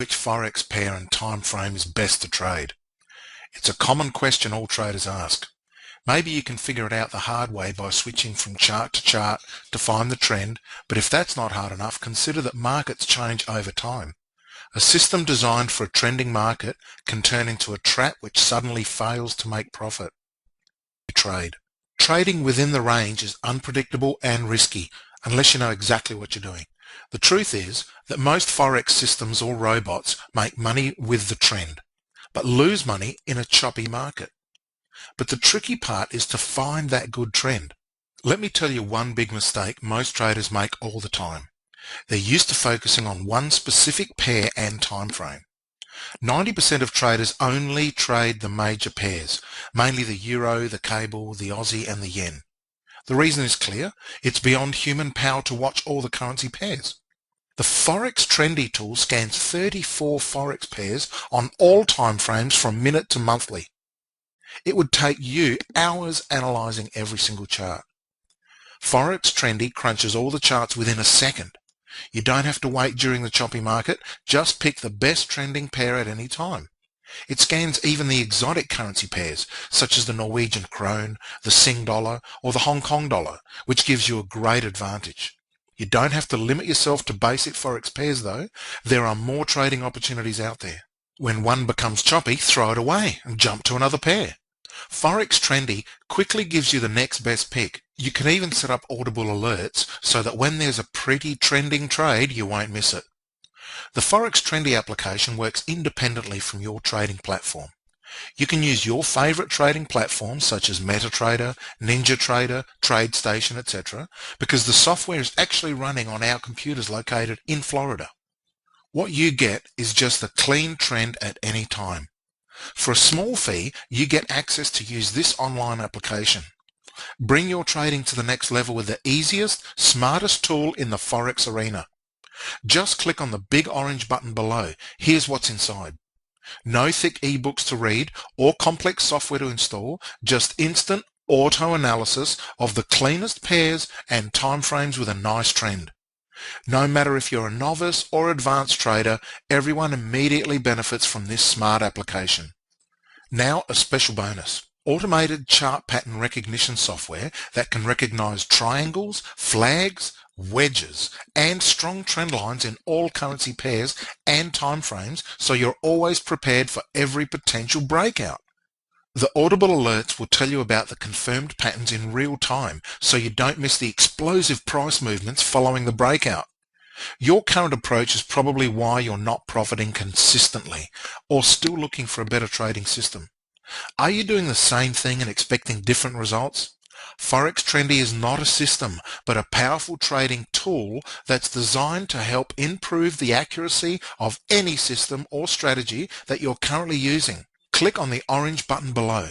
which Forex pair and time frame is best to trade? It's a common question all traders ask. Maybe you can figure it out the hard way by switching from chart to chart to find the trend, but if that's not hard enough, consider that markets change over time. A system designed for a trending market can turn into a trap which suddenly fails to make profit. Trade. Trading within the range is unpredictable and risky unless you know exactly what you're doing. The truth is that most Forex systems or robots make money with the trend, but lose money in a choppy market. But the tricky part is to find that good trend. Let me tell you one big mistake most traders make all the time. They're used to focusing on one specific pair and time frame. 90% of traders only trade the major pairs, mainly the euro, the cable, the Aussie and the yen. The reason is clear. It's beyond human power to watch all the currency pairs. The Forex Trendy tool scans 34 Forex pairs on all time frames from minute to monthly. It would take you hours analyzing every single chart. Forex Trendy crunches all the charts within a second. You don't have to wait during the choppy market, just pick the best trending pair at any time. It scans even the exotic currency pairs, such as the Norwegian krone, the Sing dollar, or the Hong Kong dollar, which gives you a great advantage. You don't have to limit yourself to basic Forex pairs though. There are more trading opportunities out there. When one becomes choppy, throw it away and jump to another pair. Forex Trendy quickly gives you the next best pick. You can even set up audible alerts so that when there's a pretty trending trade, you won't miss it. The Forex Trendy application works independently from your trading platform. You can use your favorite trading platforms such as MetaTrader, NinjaTrader, TradeStation, etc. because the software is actually running on our computers located in Florida. What you get is just a clean trend at any time. For a small fee, you get access to use this online application. Bring your trading to the next level with the easiest, smartest tool in the Forex arena. Just click on the big orange button below. Here's what's inside. No thick ebooks to read or complex software to install, just instant auto analysis of the cleanest pairs and timeframes with a nice trend. No matter if you're a novice or advanced trader, everyone immediately benefits from this smart application. Now a special bonus. Automated chart pattern recognition software that can recognize triangles, flags, wedges, and strong trend lines in all currency pairs and timeframes, so you're always prepared for every potential breakout. The audible alerts will tell you about the confirmed patterns in real time, so you don't miss the explosive price movements following the breakout. Your current approach is probably why you're not profiting consistently or still looking for a better trading system. Are you doing the same thing and expecting different results? Forex Trendy is not a system, but a powerful trading tool that's designed to help improve the accuracy of any system or strategy that you're currently using. Click on the orange button below.